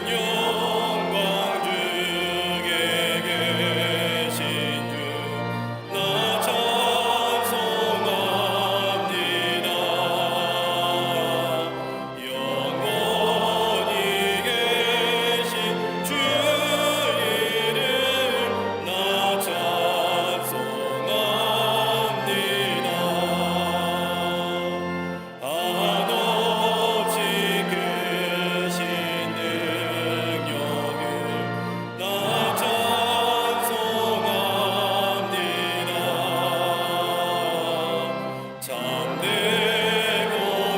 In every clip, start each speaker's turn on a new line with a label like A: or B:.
A: 영광 중에 계신 주 나 찬송합니다. 영원히 계신 주 이름 나 찬송합니다. 한없이 크신 능력을 나 찬송합니다. 참되고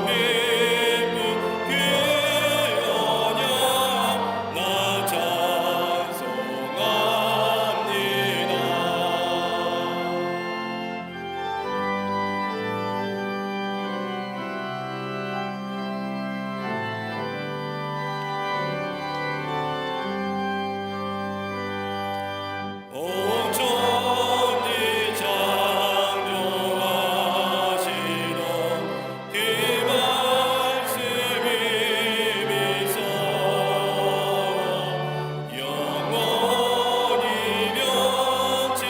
A: 믿는 그 언약 나 찬송합니다. 온전히 창조하시던 그 말씀이 미소 영원히 변치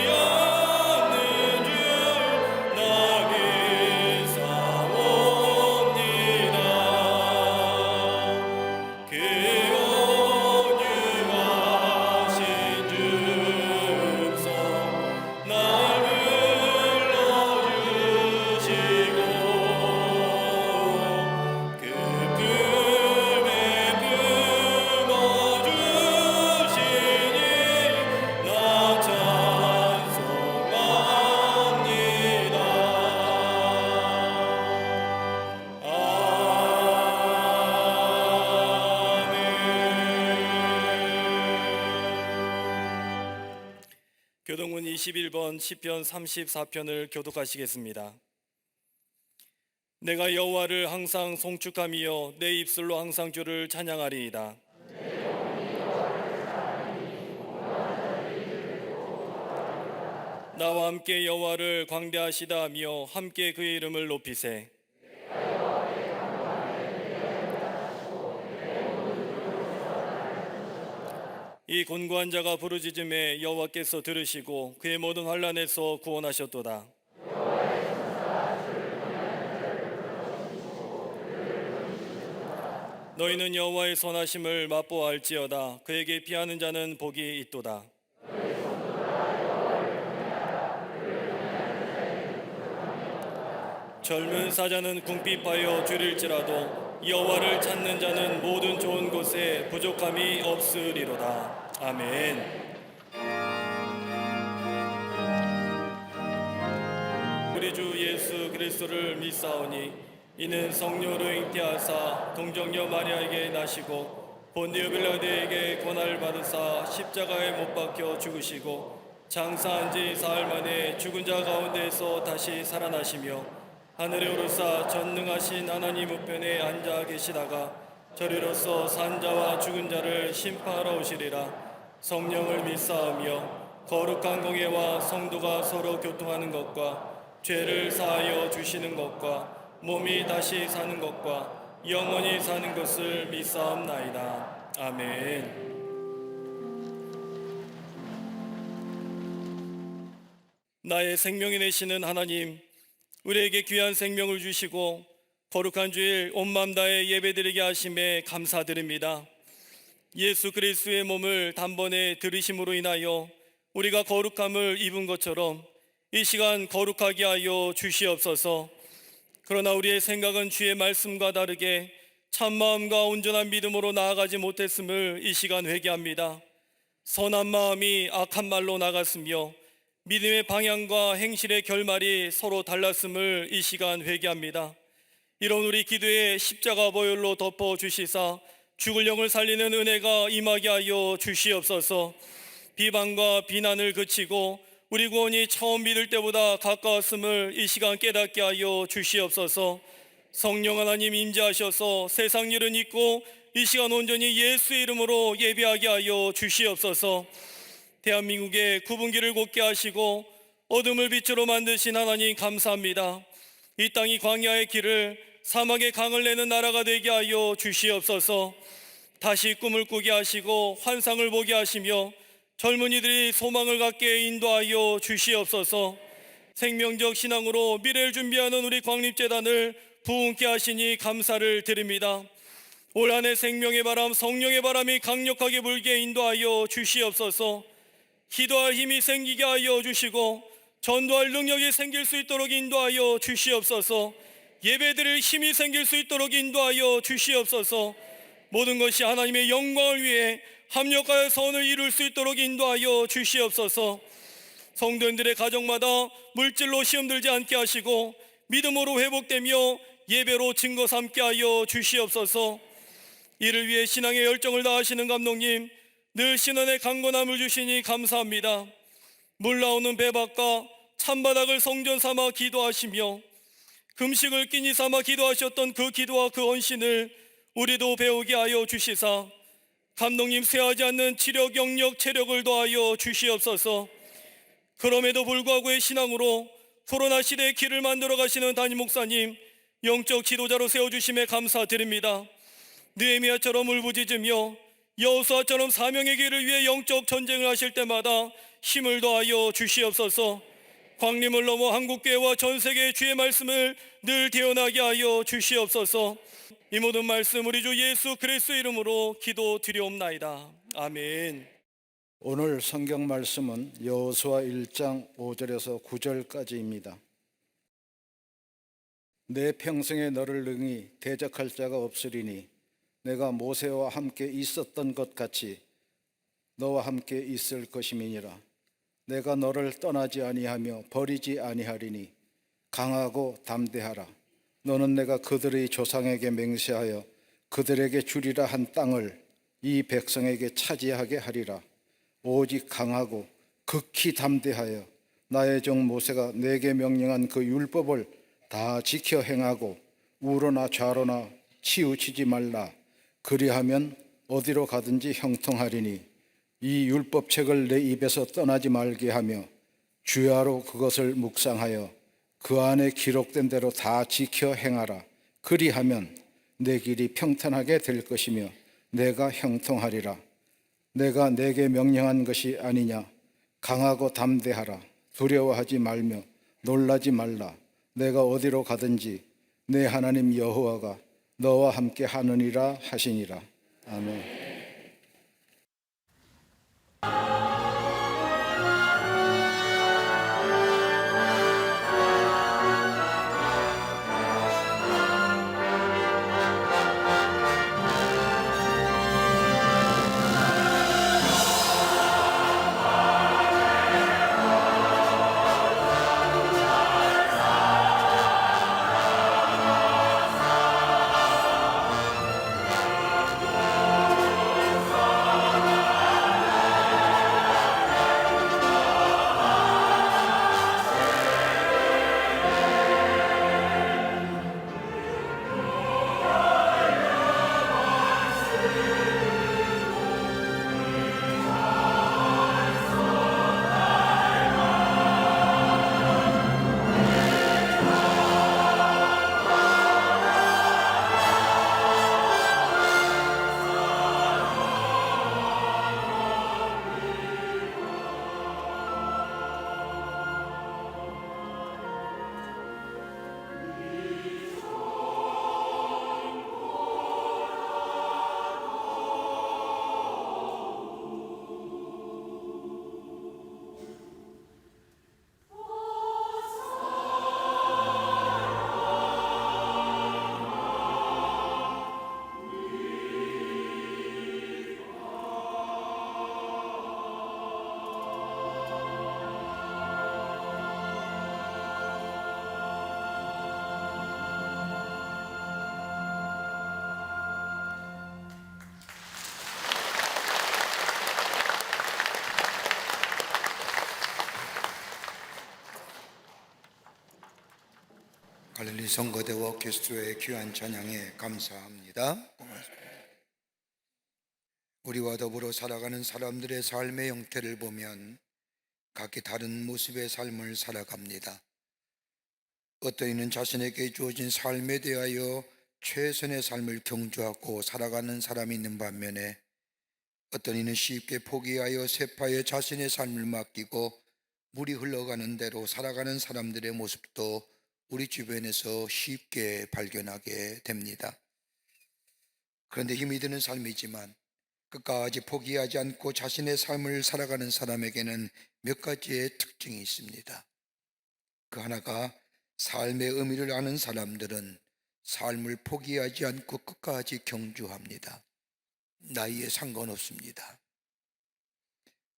A: 않는 줄 나 믿사옵니다. 그 온유하신 주성 날 불러주시고 그 품에 품어주시니 나 찬송합니다. 교동문 21번 시편 34편을 교독하시겠습니다. 내가 여호와를 항상 송축하며 내 입술로 항상 주를 찬양하리이다. 나와 함께 여호와를 광대하시다며 함께 그의 이름을 높이세. 이 곤고한 자가 부르짖음에 여호와께서 들으시고 그의 모든 환난에서 구원하셨도다. 너희는 여호와의 선하심을 맛보아할지어다. 그에게 피하는 자는 복이 있도다. 젊은 사자는 궁핍하여 줄일지라도 여호와를 찾는 자는 모든 좋은 곳에 부족함이 없으리로다. 아멘. 우리 주 예수 그리스도를 믿사오니 이는 성령으로 잉태하사 동정녀 마리아에게 나시고 본디오 빌라도에게 고난을 받으사 십자가에 못 박혀 죽으시고 장사한 지 사흘 만에 죽은 자 가운데에서 다시 살아나시며 하늘에 오르사 전능하신 하나님 우편에 앉아 계시다가 저리로서 산자와 죽은 자를 심판하러 오시리라. 성령을 믿사오며 거룩한 공예와 성도가 서로 교통하는 것과 죄를 사하여 주시는 것과 몸이 다시 사는 것과 영원히 사는 것을 믿사옵나이다. 아멘. 나의 생명이 되시는 하나님, 우리에게 귀한 생명을 주시고 거룩한 주일 온 마음 다해 예배드리게 하심에 감사드립니다. 예수 그리스도의 몸을 단번에 들으심으로 인하여 우리가 거룩함을 입은 것처럼 이 시간 거룩하게 하여 주시옵소서. 그러나 우리의 생각은 주의 말씀과 다르게 참마음과 온전한 믿음으로 나아가지 못했음을 이 시간 회개합니다. 선한 마음이 악한 말로 나갔으며 믿음의 방향과 행실의 결말이 서로 달랐음을 이 시간 회개합니다. 이런 우리 기도에 십자가 보혈로 덮어주시사 죽을 영을 살리는 은혜가 임하게 하여 주시옵소서. 비방과 비난을 그치고 우리 구원이 처음 믿을 때보다 가까웠음을 이 시간 깨닫게 하여 주시옵소서. 성령 하나님 임재하셔서 세상 일은 잊고 이 시간 온전히 예수의 이름으로 예배하게 하여 주시옵소서. 대한민국의 구분기를 곧게 하시고 어둠을 빛으로 만드신 하나님 감사합니다. 이 땅이 광야의 길을 사막의 강을 내는 나라가 되게 하여 주시옵소서. 다시 꿈을 꾸게 하시고 환상을 보게 하시며 젊은이들이 소망을 갖게 인도하여 주시옵소서. 생명적 신앙으로 미래를 준비하는 우리 광립재단을 부흥케 하시니 감사를 드립니다. 올 한 해 생명의 바람, 성령의 바람이 강력하게 불게 인도하여 주시옵소서. 기도할 힘이 생기게 하여 주시고 전도할 능력이 생길 수 있도록 인도하여 주시옵소서. 예배드릴 힘이 생길 수 있도록 인도하여 주시옵소서. 모든 것이 하나님의 영광을 위해 합력하여 선을 이룰 수 있도록 인도하여 주시옵소서. 성도님들의 가정마다 물질로 시험들지 않게 하시고 믿음으로 회복되며 예배로 증거 삼게 하여 주시옵소서. 이를 위해 신앙의 열정을 다하시는 감독님, 늘 신원의 강건함을 주시니 감사합니다. 물 나오는 배박과 찬바닥을 성전 삼아 기도하시며 금식을 끼니 삼아 기도하셨던 그 기도와 그 헌신을 우리도 배우게 하여 주시사 감독님 쇠하지 않는 지력, 영력, 체력을 더하여 주시옵소서. 그럼에도 불구하고의 신앙으로 코로나 시대의 길을 만들어 가시는 담임 목사님, 영적 지도자로 세워주심에 감사드립니다. 느헤미야처럼 울부짖으며 여호수아처럼 사명의 길을 위해 영적 전쟁을 하실 때마다 힘을 더하여 주시옵소서. 광림을 넘어 한국교회와 전 세계의 주의 말씀을 늘 대언하게 하여 주시옵소서. 이 모든 말씀 우리 주 예수 그리스도 이름으로 기도드리옵나이다. 아멘.
B: 오늘 성경 말씀은 여호수아 1장 5절에서 9절까지입니다. 내 평생에 너를 능히 대적할 자가 없으리니 내가 모세와 함께 있었던 것 같이 너와 함께 있을 것임이니라. 내가 너를 떠나지 아니하며 버리지 아니하리니 강하고 담대하라. 너는 내가 그들의 조상에게 맹세하여 그들에게 주리라 한 땅을 이 백성에게 차지하게 하리라. 오직 강하고 극히 담대하여 나의 종 모세가 내게 명령한 그 율법을 다 지켜 행하고 우로나 좌로나 치우치지 말라. 그리하면 어디로 가든지 형통하리니 이 율법책을 내 입에서 떠나지 말게 하며 주야로 그것을 묵상하여 그 안에 기록된 대로 다 지켜 행하라. 그리하면 내 길이 평탄하게 될 것이며 내가 형통하리라. 내가 내게 명령한 것이 아니냐. 강하고 담대하라. 두려워하지 말며 놀라지 말라. 내가 어디로 가든지 내 하나님 여호와가 너와 함께 하느니라 하시니라. 아멘.
C: 갈릴리 성거대와 게스트의 귀한 찬양에 감사합니다. 우리와 더불어 살아가는 사람들의 삶의 형태를 보면 각기 다른 모습의 삶을 살아갑니다. 어떤 이는 자신에게 주어진 삶에 대하여 최선의 삶을 경주하고 살아가는 사람이 있는 반면에 어떤 이는 쉽게 포기하여 세파에 자신의 삶을 맡기고 물이 흘러가는 대로 살아가는 사람들의 모습도 우리 주변에서 쉽게 발견하게 됩니다. 그런데 힘이 드는 삶이지만 끝까지 포기하지 않고 자신의 삶을 살아가는 사람에게는 몇 가지의 특징이 있습니다. 그 하나가, 삶의 의미를 아는 사람들은 삶을 포기하지 않고 끝까지 경주합니다. 나이에 상관없습니다.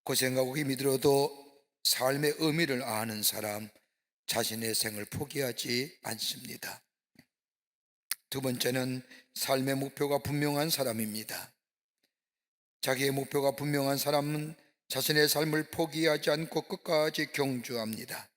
C: 고생하고 힘이 들어도 삶의 의미를 아는 사람, 자신의 생을 포기하지 않습니다. 두 번째는 삶의 목표가 분명한 사람입니다. 자기의 목표가 분명한 사람은 자신의 삶을 포기하지 않고 끝까지 경주합니다.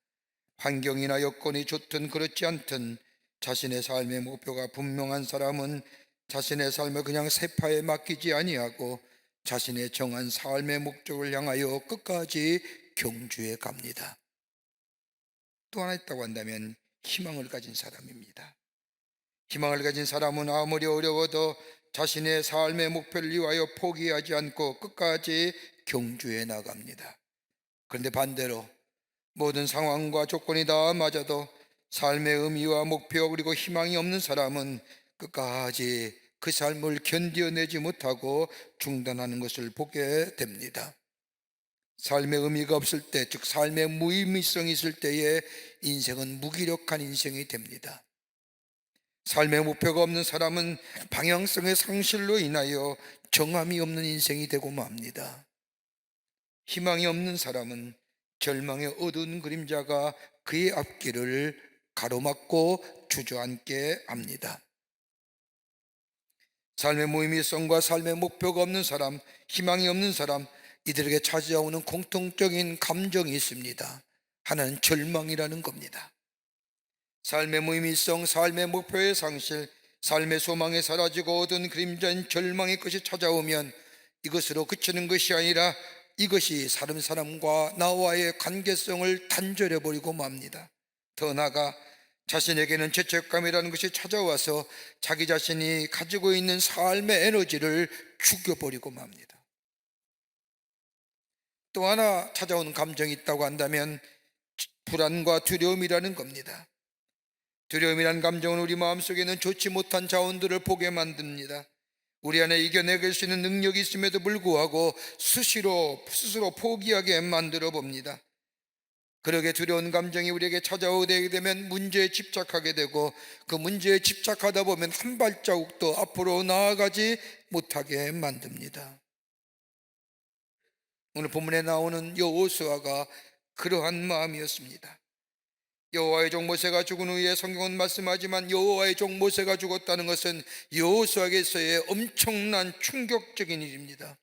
C: 환경이나 여건이 좋든 그렇지 않든 자신의 삶의 목표가 분명한 사람은 자신의 삶을 그냥 세파에 맡기지 아니하고 자신의 정한 삶의 목적을 향하여 끝까지 경주해 갑니다. 또 하나 있다고 한다면 희망을 가진 사람입니다. 희망을 가진 사람은 아무리 어려워도 자신의 삶의 목표를 위하여 포기하지 않고 끝까지 경주해 나갑니다. 그런데 반대로 모든 상황과 조건이 다 맞아도 삶의 의미와 목표 그리고 희망이 없는 사람은 끝까지 그 삶을 견뎌내지 못하고 중단하는 것을 보게 됩니다. 삶의 의미가 없을 때, 즉 삶의 무의미성이 있을 때에 인생은 무기력한 인생이 됩니다. 삶의 목표가 없는 사람은 방향성의 상실로 인하여 정함이 없는 인생이 되고 맙니다. 희망이 없는 사람은 절망의 어두운 그림자가 그의 앞길을 가로막고 주저앉게 합니다. 삶의 무의미성과 삶의 목표가 없는 사람, 희망이 없는 사람, 이들에게 찾아오는 공통적인 감정이 있습니다. 하나는 절망이라는 겁니다. 삶의 무의미성, 삶의 목표의 상실, 삶의 소망이 사라지고 어두운 그림자인 절망의 것이 찾아오면 이것으로 그치는 것이 아니라 이것이 다른 사람과 나와의 관계성을 단절해버리고 맙니다. 더 나아가 자신에게는 죄책감이라는 것이 찾아와서 자기 자신이 가지고 있는 삶의 에너지를 죽여버리고 맙니다. 또 하나 찾아오는 감정이 있다고 한다면 불안과 두려움이라는 겁니다. 두려움이라는 감정은 우리 마음속에는 좋지 못한 자원들을 보게 만듭니다. 우리 안에 이겨내길 수 있는 능력이 있음에도 불구하고 수시로 스스로 포기하게 만들어 봅니다. 그러게 두려운 감정이 우리에게 찾아오게 되면 문제에 집착하게 되고 그 문제에 집착하다 보면 한 발자국도 앞으로 나아가지 못하게 만듭니다. 오늘 본문에 나오는 여호수아가 그러한 마음이었습니다. 여호와의 종 모세가 죽은 후에 성경은 말씀하지만 여호와의 종 모세가 죽었다는 것은 여호수아에게서의 엄청난 충격적인 일입니다.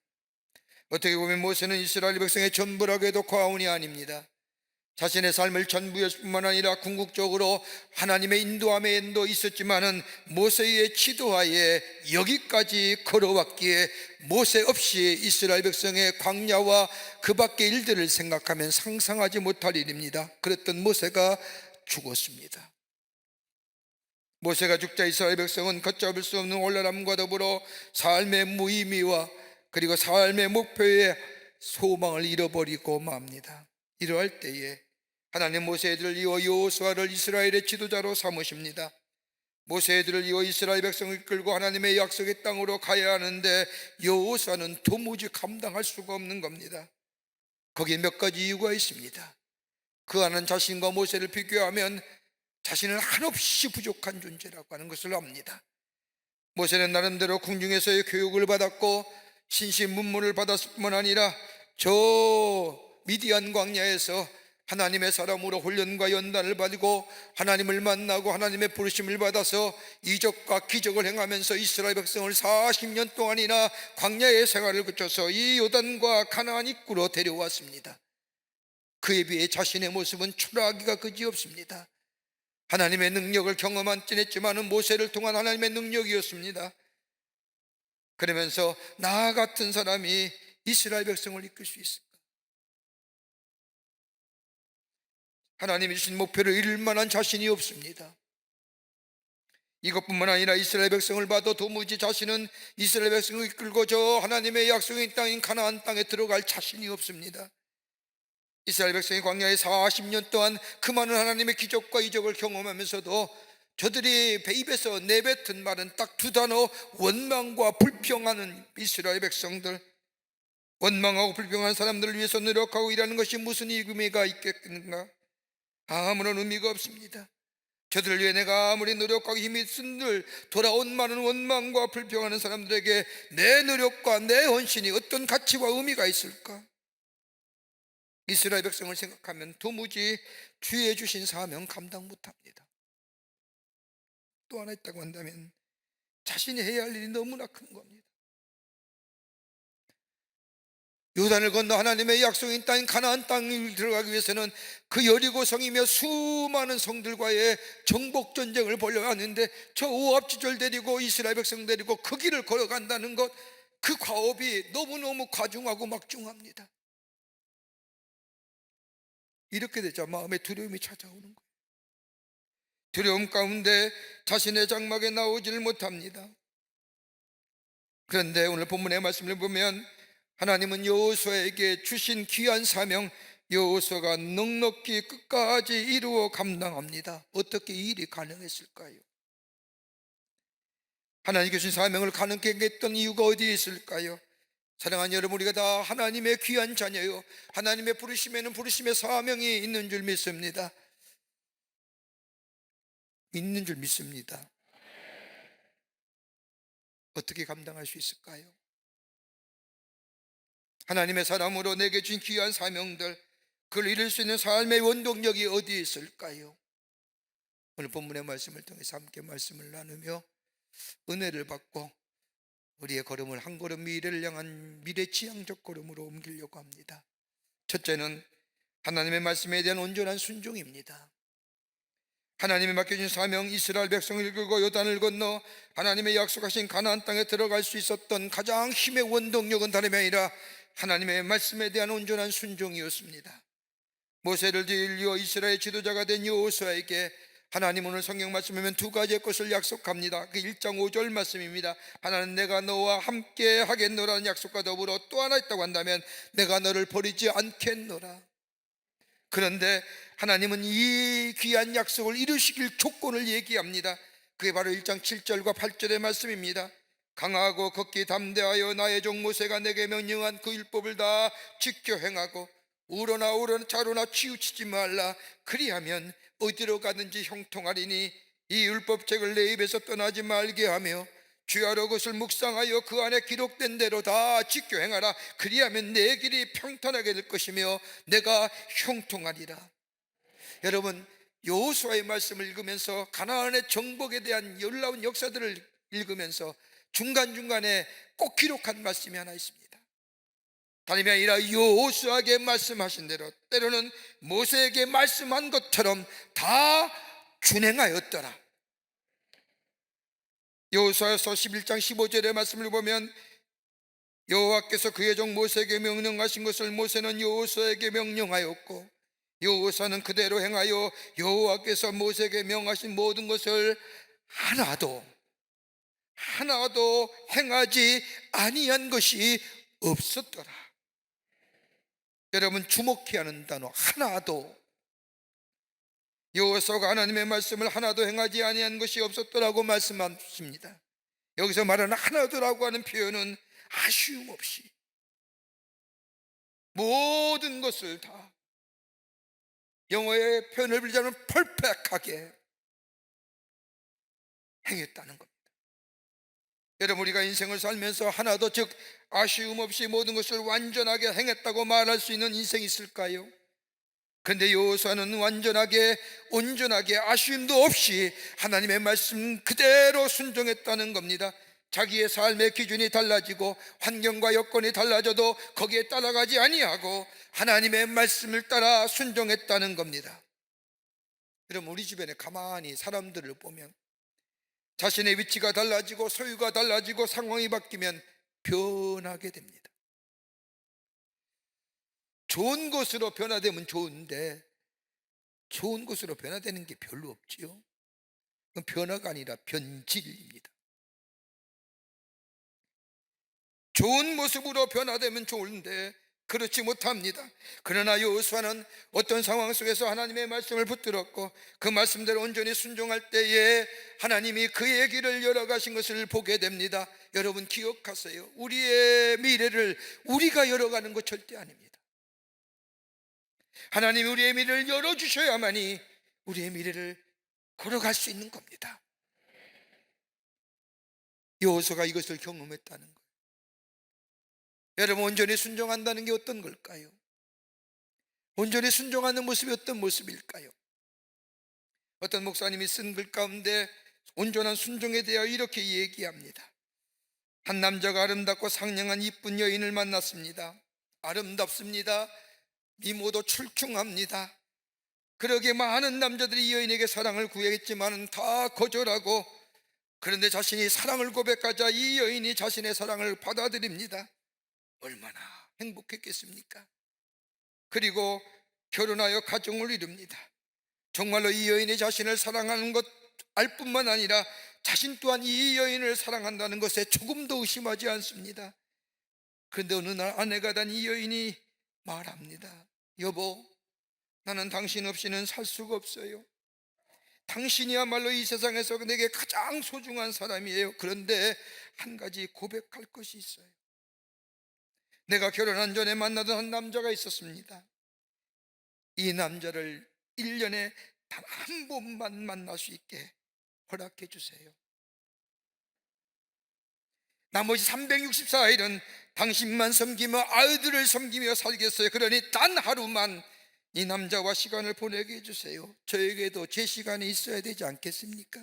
C: 어떻게 보면 모세는 이스라엘 백성의 전부라고 해도 과언이 아닙니다. 자신의 삶을 전부였을 뿐만 아니라 궁극적으로 하나님의 인도함에도 있었지만은 모세의 지도하에 여기까지 걸어왔기에 모세 없이 이스라엘 백성의 광야와 그 밖의 일들을 생각하면 상상하지 못할 일입니다. 그랬던 모세가 죽었습니다. 모세가 죽자 이스라엘 백성은 걷잡을 수 없는 온란함과 더불어 삶의 무의미와 그리고 삶의 목표의 소망을 잃어버리고 맙니다. 이러할 때에 하나님 모세들을 이어 여호수아를 이스라엘의 지도자로 삼으십니다. 모세들을 이어 이스라엘 백성을 이끌고 하나님의 약속의 땅으로 가야 하는데 여호수아는 도무지 감당할 수가 없는 겁니다. 거기에 몇 가지 이유가 있습니다. 그 하나는 자신과 모세를 비교하면 자신은 한없이 부족한 존재라고 하는 것을 압니다. 모세는 나름대로 궁중에서의 교육을 받았고 신신문문을 받았을 뿐만 아니라 저 미디안 광야에서 하나님의 사람으로 훈련과 연단을 받고 하나님을 만나고 하나님의 부르심을 받아서 이적과 기적을 행하면서 이스라엘 백성을 40년 동안이나 광야의 생활을 거쳐서 이 요단과 가나안 입구로 데려왔습니다. 그에 비해 자신의 모습은 초라하기가 그지없습니다. 하나님의 능력을 경험하긴 했지만 모세를 통한 하나님의 능력이었습니다. 그러면서 나 같은 사람이 이스라엘 백성을 이끌 수 있을까? 하나님이 주신 목표를 이룰 만한 자신이 없습니다. 이것뿐만 아니라 이스라엘 백성을 봐도 도무지 자신은 이스라엘 백성을 이끌고 저 하나님의 약속의 땅인 가나안 땅에 들어갈 자신이 없습니다. 이스라엘 백성이 광야에 40년 동안 그 많은 하나님의 기적과 이적을 경험하면서도 저들이 입에서 내뱉은 말은 딱 두 단어: 원망과 불평하는 이스라엘 백성들. 원망하고 불평하는 사람들을 위해서 노력하고 일하는 것이 무슨 의미가 있겠는가? 아무런 의미가 없습니다. 저들을 위해 내가 아무리 노력하고 힘이 쓴들 돌아온 많은 원망과 불평하는 사람들에게 내 노력과 내 헌신이 어떤 가치와 의미가 있을까? 이스라엘 백성을 생각하면 도무지 주의 주신 사명 감당 못합니다. 또 하나 있다고 한다면 자신이 해야 할 일이 너무나 큰 겁니다. 요단을 건너 하나님의 약속인 땅인 가나안 땅을 들어가기 위해서는 그 여리고 성이며 수많은 성들과의 정복 전쟁을 벌여야 하는데, 저 오합지졸 데리고 이스라엘 백성 데리고 그 길을 걸어간다는 것, 그 과업이 너무너무 과중하고 막중합니다. 이렇게 되자 마음에 두려움이 찾아오는 거예요. 두려움 가운데 자신의 장막에 나오지를 못합니다. 그런데 오늘 본문의 말씀을 보면 하나님은 여호수아에게 주신 귀한 사명, 여호수아가 넉넉히 끝까지 이루어 감당합니다. 어떻게 이 일이 가능했을까요? 하나님께 주신 사명을 가능케 했던 이유가 어디에 있을까요? 사랑하는 여러분, 우리가 다 하나님의 귀한 자녀요, 하나님의 부르심에는 부르심의 사명이 있는 줄 믿습니다. 있는 줄 믿습니다. 어떻게 감당할 수 있을까요? 하나님의 사람으로 내게 주신 귀한 사명들, 그걸 이룰 수 있는 삶의 원동력이 어디에 있을까요? 오늘 본문의 말씀을 통해서 함께 말씀을 나누며 은혜를 받고 우리의 걸음을 한 걸음 미래를 향한 미래지향적 걸음으로 옮기려고 합니다. 첫째는 하나님의 말씀에 대한 온전한 순종입니다. 하나님이 맡겨준 사명, 이스라엘 백성을 이끌고 요단을 건너 하나님의 약속하신 가나안 땅에 들어갈 수 있었던 가장 힘의 원동력은 다름이 아니라 하나님의 말씀에 대한 온전한 순종이었습니다. 모세를 이어 이스라엘 지도자가 된 여호수아에게 하나님 오늘 성경 말씀하면 두 가지의 것을 약속합니다. 그 1장 5절 말씀입니다. 하나는 내가 너와 함께 하겠노라는 약속과 더불어 또 하나 있다고 한다면 내가 너를 버리지 않겠노라. 그런데 하나님은 이 귀한 약속을 이루시길 조건을 얘기합니다. 그게 바로 1장 7절과 8절의 말씀입니다. 강하고 걷기 담대하여 나의 종 모세가 내게 명령한 그 율법을 다 지켜 행하고 우러나 좌로나 치우치지 말라. 그리하면 어디로 가든지 형통하리니 이 율법책을 내 입에서 떠나지 말게 하며 주야로 그것을 묵상하여 그 안에 기록된 대로 다 지켜 행하라. 그리하면 내 길이 평탄하게 될 것이며 내가 형통하리라. 여러분, 여호수아의 말씀을 읽으면서 가나안의 정복에 대한 놀라운 역사들을 읽으면서 중간중간에 꼭 기록한 말씀이 하나 있습니다. 다름이 아니라 여호수아에게 말씀하신 대로, 때로는 모세에게 말씀한 것처럼 다 준행하였더라. 여호수아서 11장 15절의 말씀을 보면 여호와께서 그의 종 모세에게 명령하신 것을 모세는 여호수아에게 명령하였고 여호수아는 그대로 행하여 여호와께서 모세에게 명하신 모든 것을 하나도 행하지 아니한 것이 없었더라. 여러분, 주목해야 하는 단어 하나도. 여호수아가 하나님의 말씀을 하나도 행하지 아니한 것이 없었더라고 말씀하십니다. 여기서 말하는 하나도라고 하는 표현은 아쉬움 없이 모든 것을 다, 영어의 표현을 빌자면 퍼펙트하게 행했다는 겁니다. 여러분, 우리가 인생을 살면서 하나도, 즉 아쉬움 없이 모든 것을 완전하게 행했다고 말할 수 있는 인생이 있을까요? 그런데 여호수아는 완전하게, 온전하게, 아쉬움도 없이 하나님의 말씀 그대로 순종했다는 겁니다. 자기의 삶의 기준이 달라지고 환경과 여건이 달라져도 거기에 따라가지 아니하고 하나님의 말씀을 따라 순종했다는 겁니다. 여러분, 우리 주변에 가만히 사람들을 보면 자신의 위치가 달라지고 소유가 달라지고 상황이 바뀌면 변하게 됩니다. 좋은 것으로 변화되면 좋은데 좋은 것으로 변화되는 게 별로 없지요. 그건 변화가 아니라 변질입니다. 좋은 모습으로 변화되면 좋은데 그렇지 못합니다. 그러나 여호수아는 어떤 상황 속에서 하나님의 말씀을 붙들었고 그 말씀대로 온전히 순종할 때에 하나님이 그의 길을 열어가신 것을 보게 됩니다. 여러분 기억하세요. 우리의 미래를 우리가 열어가는 것 절대 아닙니다. 하나님이 우리의 미래를 열어주셔야만이 우리의 미래를 걸어갈 수 있는 겁니다. 여호수아가 이것을 경험했다는 거예요. 여러분, 온전히 순종한다는 게 어떤 걸까요? 온전히 순종하는 모습이 어떤 모습일까요? 어떤 목사님이 쓴 글 가운데 온전한 순종에 대하여 이렇게 얘기합니다. 한 남자가 아름답고 상냥한 이쁜 여인을 만났습니다. 아름답습니다. 미모도 출중합니다. 그러기에 많은 남자들이 이 여인에게 사랑을 구했지만 다 거절하고, 그런데 자신이 사랑을 고백하자 이 여인이 자신의 사랑을 받아들입니다. 얼마나 행복했겠습니까? 그리고 결혼하여 가정을 이룹니다. 정말로 이 여인이 자신을 사랑하는 것 알 뿐만 아니라 자신 또한 이 여인을 사랑한다는 것에 조금도 의심하지 않습니다. 그런데 어느 날 아내가 된 이 여인이 말합니다. 여보, 나는 당신 없이는 살 수가 없어요. 당신이야말로 이 세상에서 내게 가장 소중한 사람이에요. 그런데 한 가지 고백할 것이 있어요. 내가 결혼한 전에 만나던 한 남자가 있었습니다. 이 남자를 1년에 단 한 번만 만날 수 있게 허락해 주세요. 나머지 364일은 당신만 섬기며 아이들을 섬기며 살겠어요. 그러니 단 하루만 이 남자와 시간을 보내게 해주세요. 저에게도 제 시간이 있어야 되지 않겠습니까?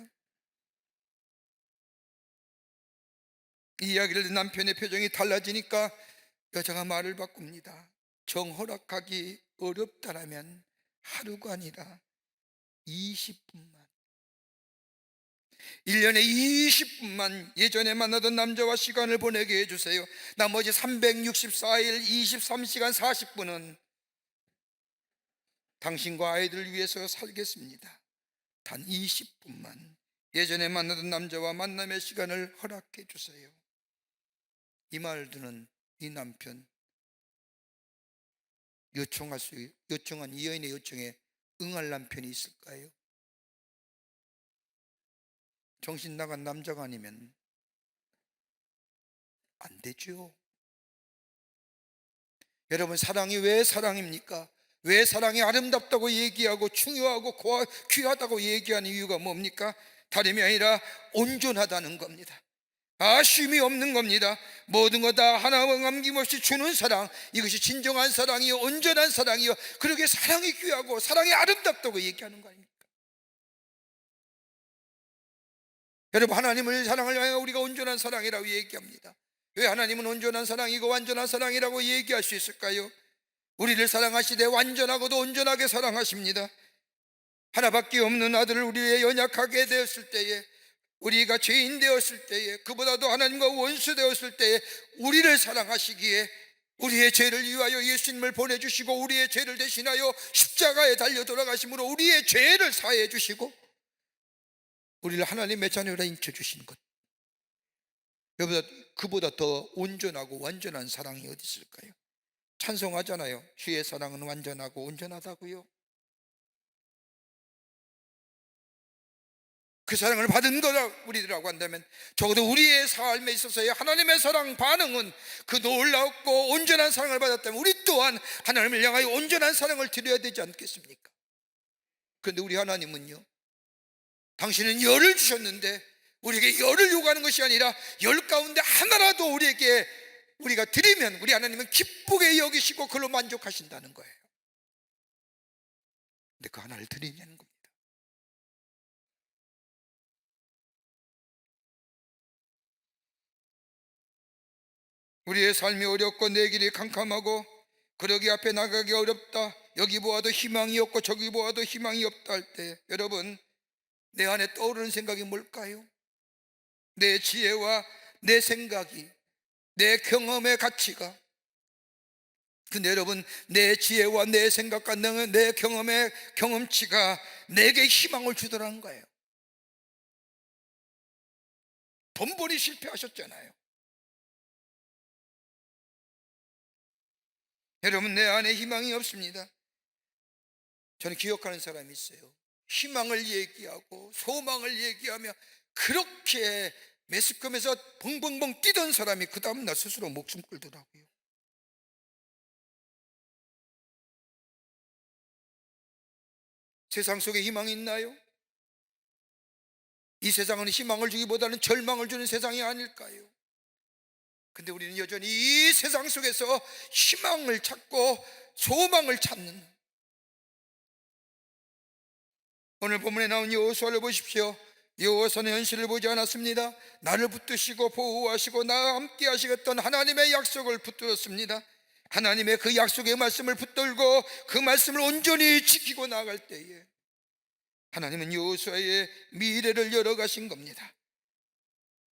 C: 이 이야기를 듣는 남편의 표정이 달라지니까 여자가 말을 바꿉니다. 정허락하기 어렵다라면 하루가 아니라 20분만, 1년에 20분만 예전에 만나던 남자와 시간을 보내게 해주세요. 나머지 364일 23시간 40분은 당신과 아이들을 위해서 살겠습니다. 단 20분만 예전에 만나던 남자와 만남의 시간을 허락해 주세요. 이 말 듣는 이 남편, 요청한 이 여인의 요청에 응할 남편이 있을까요? 정신 나간 남자가 아니면 안 되죠. 여러분, 사랑이 왜 사랑입니까? 왜 사랑이 아름답다고 얘기하고 중요하고 귀하다고 얘기하는 이유가 뭡니까? 다름이 아니라 온전하다는 겁니다. 아쉬움이 없는 겁니다. 모든 거 다 하나만 남김없이 주는 사랑, 이것이 진정한 사랑이요, 온전한 사랑이요, 그러게 사랑이 귀하고 사랑이 아름답다고 얘기하는 거 아닙니까? 여러분, 하나님을 사랑을 향해 우리가 온전한 사랑이라고 얘기합니다. 왜 하나님은 온전한 사랑이고 완전한 사랑이라고 얘기할 수 있을까요? 우리를 사랑하시되 완전하고도 온전하게 사랑하십니다. 하나밖에 없는 아들을 우리의 연약하게 되었을 때에, 우리가 죄인 되었을 때에, 그보다도 하나님과 원수 되었을 때에 우리를 사랑하시기에 우리의 죄를 위하여 예수님을 보내주시고 우리의 죄를 대신하여 십자가에 달려 돌아가심으로 우리의 죄를 사해 주시고 우리를 하나님의 자녀라 인쳐주신 것, 그보다 더 온전하고 완전한 사랑이 어디 있을까요? 찬송하잖아요. 주의 사랑은 완전하고 온전하다고요. 그 사랑을 받은 거라 우리라고 한다면 적어도 우리의 삶에 있어서의 하나님의 사랑 반응은 그 놀랍고 온전한 사랑을 받았다면 우리 또한 하나님을 향하여 온전한 사랑을 드려야 되지 않겠습니까? 그런데 우리 하나님은요, 당신은 열을 주셨는데 우리에게 열을 요구하는 것이 아니라 열 가운데 하나라도 우리가 드리면 우리 하나님은 기쁘게 여기시고 그걸로 만족하신다는 거예요. 근데 그 하나를 드리냐는 겁니다. 우리의 삶이 어렵고 내 길이 캄캄하고 그러기 앞에 나가기 어렵다, 여기 보아도 희망이 없고 저기 보아도 희망이 없다 할 때, 여러분, 내 안에 떠오르는 생각이 뭘까요? 내 지혜와 내 생각이, 내 경험의 가치가. 근데 여러분, 내 지혜와 내 생각과 내 경험의 경험치가 내게 희망을 주더라는 거예요. 번번이 실패하셨잖아요. 여러분, 내 안에 희망이 없습니다. 저는 기억하는 사람이 있어요. 희망을 얘기하고 소망을 얘기하며 그렇게 매스컴에서 벙벙벙 뛰던 사람이 그 다음날 스스로 목숨 끌더라고요. 세상 속에 희망이 있나요? 이 세상은 희망을 주기보다는 절망을 주는 세상이 아닐까요? 근데 우리는 여전히 이 세상 속에서 희망을 찾고 소망을 찾는, 오늘 본문에 나온 여호수아를 보십시오. 여호수아는 현실을 보지 않았습니다. 나를 붙드시고 보호하시고 나와 함께 하시겠던 하나님의 약속을 붙들었습니다. 하나님의 그 약속의 말씀을 붙들고 그 말씀을 온전히 지키고 나아갈 때에 하나님은 여호수아의 미래를 열어가신 겁니다.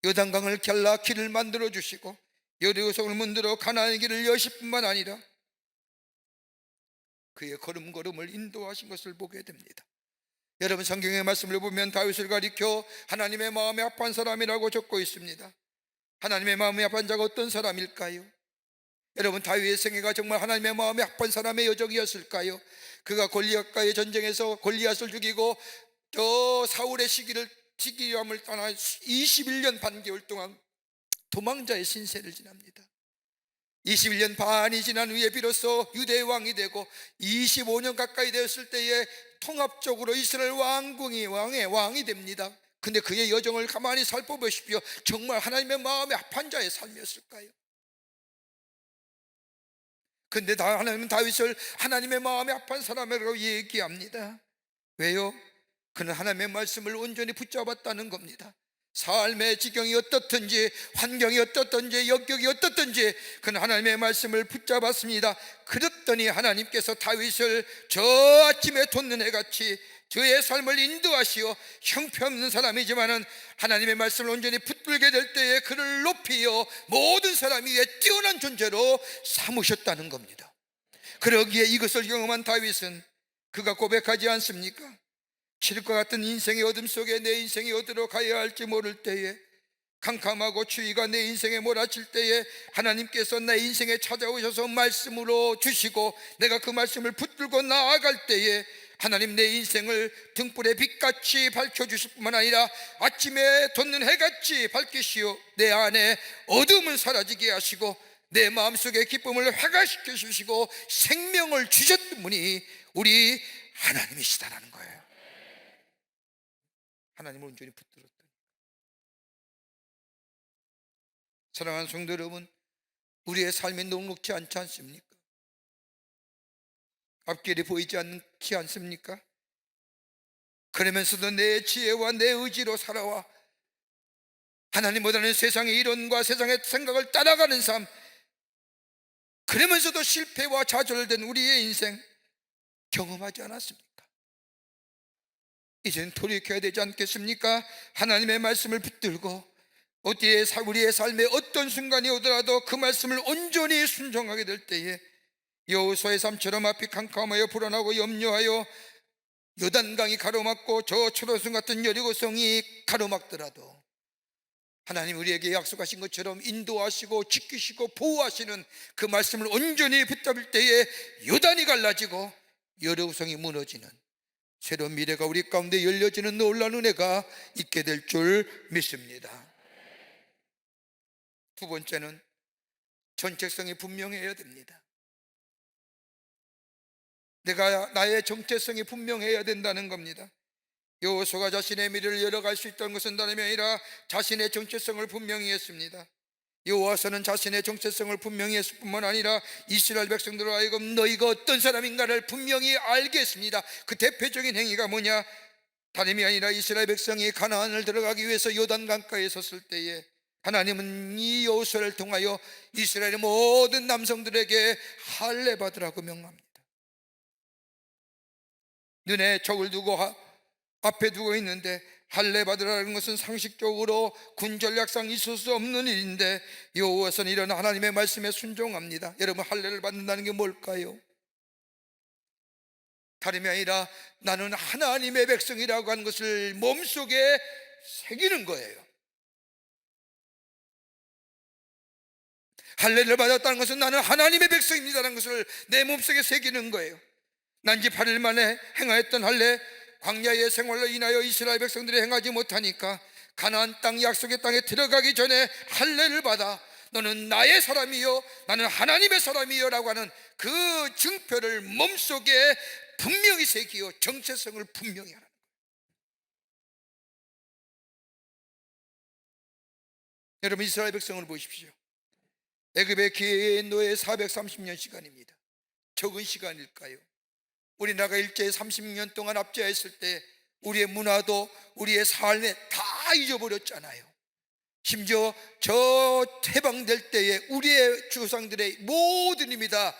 C: 요단강을 갈라 길을 만들어 주시고 여리고성을 문들어 가나안의 길을 여실 뿐만 아니라 그의 걸음걸음을 인도하신 것을 보게 됩니다. 여러분, 성경의 말씀을 보면 다윗을 가리켜 하나님의 마음에 합한 사람이라고 적고 있습니다. 하나님의 마음에 합한 자가 어떤 사람일까요? 여러분, 다윗의 생애가 정말 하나님의 마음에 합한 사람의 여정이었을까요? 그가 골리앗과의 전쟁에서 골리앗을 죽이고 저 사울의 시기함을 떠나 21년 반개월 동안 도망자의 신세를 지납니다. 21년 반이 지난 후에 비로소 유대의 왕이 되고 25년 가까이 되었을 때에 통합적으로 이스라엘 왕의 왕이 됩니다. 근데 그의 여정을 가만히 살펴보십시오. 정말 하나님의 마음에 합한 자의 삶이었을까요? 근데 하나님은 다윗을 하나님의 마음에 합한 사람이라고 얘기합니다. 왜요? 그는 하나님의 말씀을 온전히 붙잡았다는 겁니다. 삶의 지경이 어떻든지 환경이 어떻든지 역경이 어떻든지 그는 하나님의 말씀을 붙잡았습니다. 그랬더니 하나님께서 다윗을 저 아침에 돋는 해같이 저의 삶을 인도하시어 형편없는 사람이지만은 하나님의 말씀을 온전히 붙들게 될 때에 그를 높이어 모든 사람 위에 뛰어난 존재로 삼으셨다는 겁니다. 그러기에 이것을 경험한 다윗은 그가 고백하지 않습니까? 칠흑과 같은 인생의 어둠 속에 내 인생이 어디로 가야 할지 모를 때에, 캄캄하고 추위가 내 인생에 몰아칠 때에 하나님께서 내 인생에 찾아오셔서 말씀으로 주시고 내가 그 말씀을 붙들고 나아갈 때에 하나님 내 인생을 등불의 빛같이 밝혀주실 뿐만 아니라 아침에 돋는 해같이 밝히시오 내 안에 어둠은 사라지게 하시고 내 마음속의 기쁨을 회가시켜 주시고 생명을 주셨던 분이 우리 하나님이시다라는 거예요. 하나님을 온전히 붙들었더니. 사랑하는 성도 여러분, 우리의 삶이 녹록지 않지 않습니까? 앞길이 보이지 않지 않습니까? 그러면서도 내 지혜와 내 의지로 살아와 하나님보다는 세상의 이론과 세상의 생각을 따라가는 삶, 그러면서도 실패와 좌절된 우리의 인생 경험하지 않았습니까? 이제는 돌이켜야 되지 않겠습니까? 하나님의 말씀을 붙들고 어디에 우리의 삶의 어떤 순간이 오더라도 그 말씀을 온전히 순종하게 될 때에 여호수아의 삶처럼 앞이 캄캄하여 불안하고 염려하여 요단강이 가로막고 저 초로성 같은 여리고성이 가로막더라도 하나님 우리에게 약속하신 것처럼 인도하시고 지키시고 보호하시는 그 말씀을 온전히 붙잡을 때에 요단이 갈라지고 여리고성이 무너지는 새로운 미래가 우리 가운데 열려지는 놀라운 은혜가 있게 될 줄 믿습니다. 두 번째는 정체성이 분명해야 됩니다. 내가 나의 정체성이 분명해야 된다는 겁니다. 여호수아가 자신의 미래를 열어갈 수 있다는 것은 다름이 아니라 자신의 정체성을 분명히 했습니다. 여호와서는 자신의 정체성을 분명히 했을 뿐만 아니라 이스라엘 백성들로 하여금 너희가 어떤 사람인가를 분명히 알게 했습니다. 그 대표적인 행위가 뭐냐? 다름이 아니라 이스라엘 백성이 가나안을 들어가기 위해서 요단강가에 섰을 때에 하나님은 이 여호수아를 통하여 이스라엘의 모든 남성들에게 할례 받으라고 명합니다. 눈에 적을 두고 앞에 두고 있는데 할례 받으라는 것은 상식적으로 군전략상 있을 수 없는 일인데 여호와서는 이런 하나님의 말씀에 순종합니다. 여러분, 할례를 받는다는 게 뭘까요? 다름이 아니라 나는 하나님의 백성이라고 하는 것을 몸속에 새기는 거예요. 할례를 받았다는 것은 나는 하나님의 백성입니다라는 것을 내 몸속에 새기는 거예요. 난지 8일 만에 행하였던 할례, 광야의 생활로 인하여 이스라엘 백성들이 행하지 못하니까 가나안 땅 약속의 땅에 들어가기 전에 할례를 받아 너는 나의 사람이요 나는 하나님의 사람이요 라고 하는 그 증표를 몸속에 분명히 새기어 정체성을 분명히 하는 거예요. 여러분, 이스라엘 백성을 보십시오. 애굽의 기회의 노예 430년 시간입니다. 적은 시간일까요? 우리나라가 일제히 30년 동안 압제했을 때 우리의 문화도 우리의 삶에 다 잊어버렸잖아요. 심지어 저 해방될 때에 우리의 조상들의 모든 이름이 다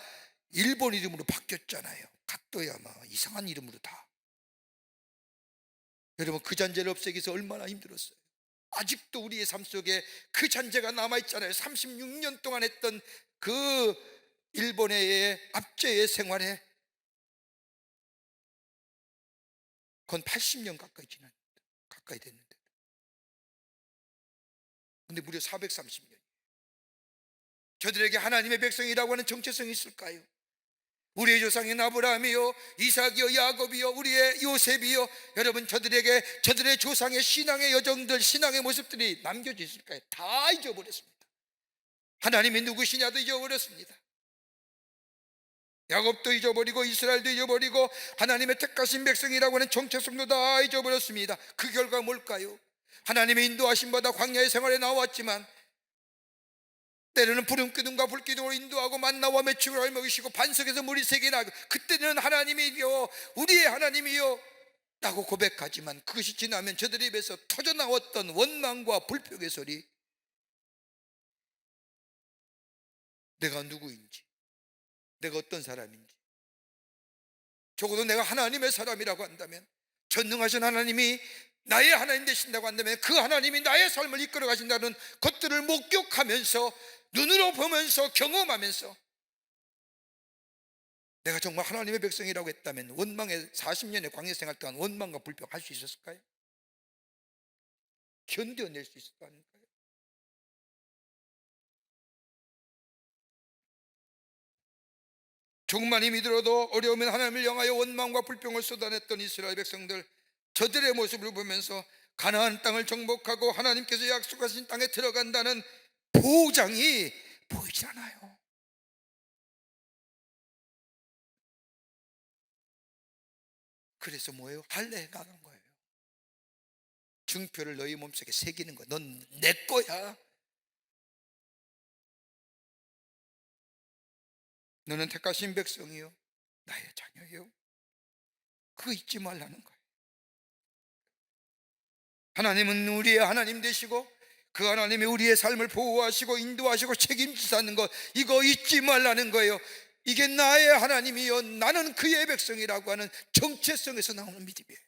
C: 일본 이름으로 바뀌었잖아요. 각도야마 이상한 이름으로 다. 여러분, 그 잔재를 없애기 위해서 얼마나 힘들었어요. 아직도 우리의 삶 속에 그 잔재가 남아있잖아요. 36년 동안 했던 그 일본의 압제의 생활에 그건 80년 가까이 됐는데, 근데 무려 430년. 저들에게 하나님의 백성이라고 하는 정체성이 있을까요? 우리의 조상인 아브라함이요, 이삭이요, 야곱이요, 우리의 요셉이요, 여러분, 저들의 조상의 신앙의 여정들, 신앙의 모습들이 남겨져 있을까요? 다 잊어버렸습니다. 하나님이 누구시냐도 잊어버렸습니다. 야곱도 잊어버리고 이스라엘도 잊어버리고 하나님의 택하신 백성이라고 하는 정체성도 다 잊어버렸습니다. 그 결과 뭘까요? 하나님의 인도하심 받아 광야의 생활에 나왔지만 때로는 푸른 기둥과 불기둥으로 인도하고 만나와 메추라를 먹이시고 반석에서 물이 새게 나고, 그때는 하나님이요 우리의 하나님이요 라고 고백하지만 그것이 지나면 저들의 입에서 터져나왔던 원망과 불평의 소리, 내가 누구인지, 내가 어떤 사람인지, 적어도 내가 하나님의 사람이라고 한다면, 전능하신 하나님이 나의 하나님 되신다고 한다면 그 하나님이 나의 삶을 이끌어 가신다는 것들을 목격하면서, 눈으로 보면서, 경험하면서 내가 정말 하나님의 백성이라고 했다면 원망의 40년의 광야 생활 동안 원망과 불평할 수 있었을까요? 견뎌낼 수 있을까요? 조금만 힘이 들어도 어려우면 하나님을 향하여 원망과 불평을 쏟아냈던 이스라엘 백성들, 저들의 모습을 보면서 가나안 땅을 정복하고 하나님께서 약속하신 땅에 들어간다는 보장이 보이지 않아요. 그래서 뭐예요? 할례에 나간 거예요. 증표를 너희 몸속에 새기는 거야. 넌 내 거야. 너는 택하신 백성이요 나의 자녀요. 그거 잊지 말라는 거예요. 하나님은 우리의 하나님 되시고 그 하나님이 우리의 삶을 보호하시고 인도하시고 책임지사는 것, 이거 잊지 말라는 거예요. 이게 나의 하나님이요 나는 그의 백성이라고 하는 정체성에서 나오는 믿음이에요.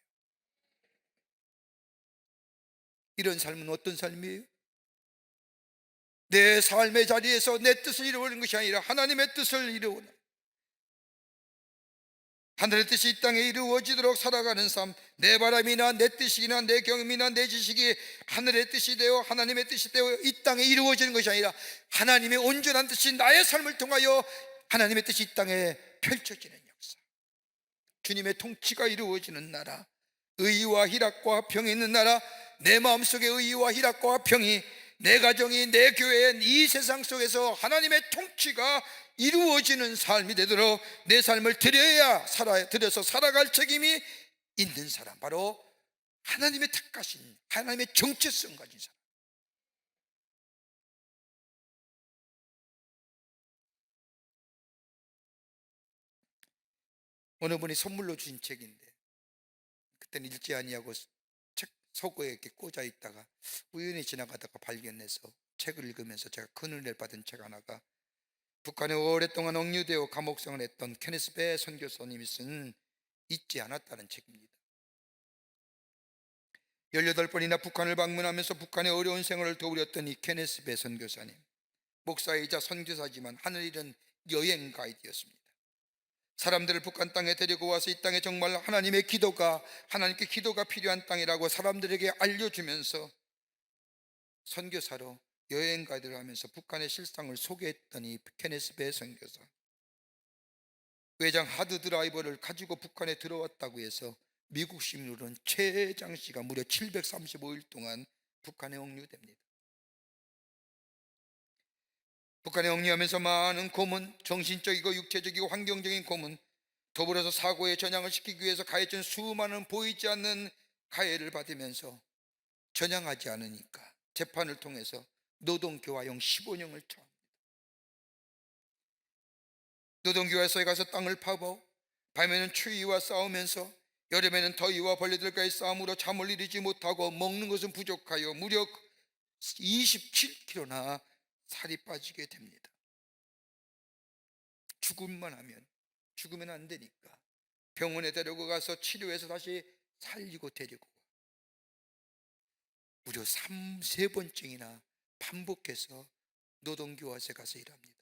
C: 이런 삶은 어떤 삶이에요? 내 삶의 자리에서 내 뜻을 이루어내는 것이 아니라 하나님의 뜻을 이루어내는, 하늘의 뜻이 이 땅에 이루어지도록 살아가는 삶, 내 바람이나 내 뜻이나 내 경험이나 내 지식이 하늘의 뜻이 되어 하나님의 뜻이 되어 이 땅에 이루어지는 것이 아니라 하나님의 온전한 뜻이 나의 삶을 통하여 하나님의 뜻이 이 땅에 펼쳐지는 역사, 주님의 통치가 이루어지는 나라, 의와 희락과 평이 있는 나라, 내 마음속에 의와 희락과 평이, 내 가정이, 내 교회, 이 세상 속에서 하나님의 통치가 이루어지는 삶이 되도록 내 삶을 들여서 살아갈 책임이 있는 사람, 바로 하나님의 택하신, 하나님의 정체성 가진 사람. 어느 분이 선물로 주신 책인데, 그때는 읽지 아니하고 책 서고에 이렇게 꽂아 있다가 우연히 지나가다가 발견해서 책을 읽으면서 제가 큰 은혜를 받은 책 하나가, 북한에 오랫동안 억류되어 감옥생활을 했던 케네스 배 선교사님이 쓴 잊지 않았다는 책입니다. 18번이나 북한을 방문하면서 북한의 어려운 생활을 도우렸던 이 케네스 배 선교사님, 목사이자 선교사지만 하늘이른 여행 가이드였습니다. 사람들을 북한 땅에 데리고 와서 이 땅에 정말 하나님께 기도가 필요한 땅이라고 사람들에게 알려주면서 선교사로 여행 가이드를 하면서 북한의 실상을 소개했더니 케네스 배 선교사, 외장 하드 드라이버를 가지고 북한에 들어왔다고 해서 미국 시민으로는 최장 시간 무려 735일 동안 북한에 억류됩니다. 북한에 억류하면서 많은 고문, 정신적이고 육체적이고 환경적인 고문, 더불어서 사고에 전향을 시키기 위해서 가해진 수많은 보이지 않는 가해를 받으면서 전향하지 않으니까 재판을 통해서 노동교화형 15년을 처합니다. 노동교화소에 가서 땅을 파고 밤에는 추위와 싸우면서 여름에는 더위와 벌레들과의 싸움으로 잠을 이루지 못하고 먹는 것은 부족하여 무려 27kg나 살이 빠지게 됩니다. 죽으면 안 되니까 병원에 데리고 가서 치료해서 다시 살리고 데리고 무려 3-4번쯤이나 반복해서 노동교화소에 가서 일합니다.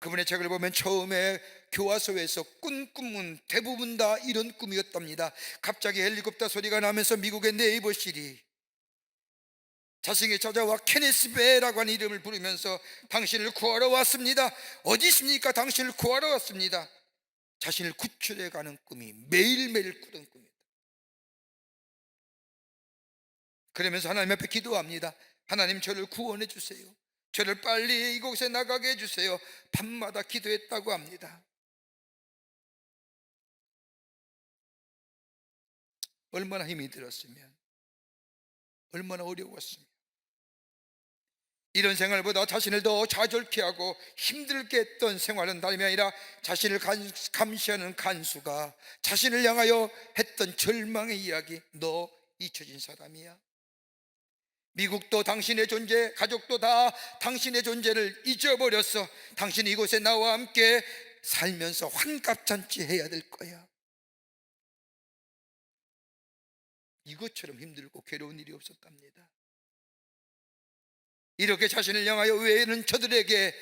C: 그분의 책을 보면 처음에 교화소에서 꾼 꿈은 대부분 다 이런 꿈이었답니다. 갑자기 헬리콥터 소리가 나면서 미국의 네이버실이 자신에게 찾아와 케네스 베라고 하는 이름을 부르면서 당신을 구하러 왔습니다. 어디 있습니까? 당신을 구하러 왔습니다. 자신을 구출해 가는 꿈이 매일매일 꾸던 꿈이다. 그러면서 하나님 앞에 기도합니다. 하나님, 저를 구원해 주세요. 저를 빨리 이곳에 나가게 해주세요. 밤마다 기도했다고 합니다. 얼마나 힘이 들었으면, 얼마나 어려웠으면. 이런 생활보다 자신을 더 좌절케 하고 힘들게 했던 생활은 다름이 아니라 자신을 감시하는 간수가 자신을 향하여 했던 절망의 이야기. 너 잊혀진 사람이야. 미국도 당신의 존재, 가족도 다 당신의 존재를 잊어버렸어. 당신이 이곳에 나와 함께 살면서 환갑잔치 해야 될 거야. 이것처럼 힘들고 괴로운 일이 없었답니다. 이렇게 자신을 향하여 외에는 저들에게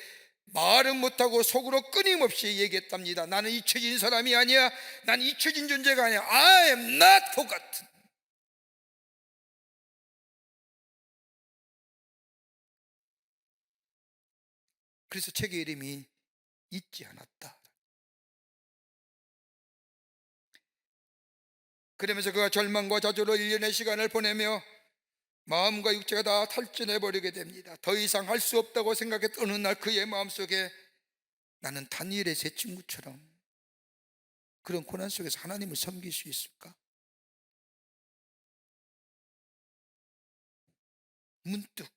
C: 말은 못하고 속으로 끊임없이 얘기했답니다. 나는 잊혀진 사람이 아니야. 난 잊혀진 존재가 아니야. I am not forgotten. 그래서 책의 이름이 잊지 않았다. 그러면서 그가 절망과 좌절로 1년의 시간을 보내며 마음과 육체가 다 탈진해버리게 됩니다. 더 이상 할 수 없다고 생각했던 어느 날 그의 마음속에 나는 다니엘의 세 친구처럼 그런 고난 속에서 하나님을 섬길 수 있을까? 문득.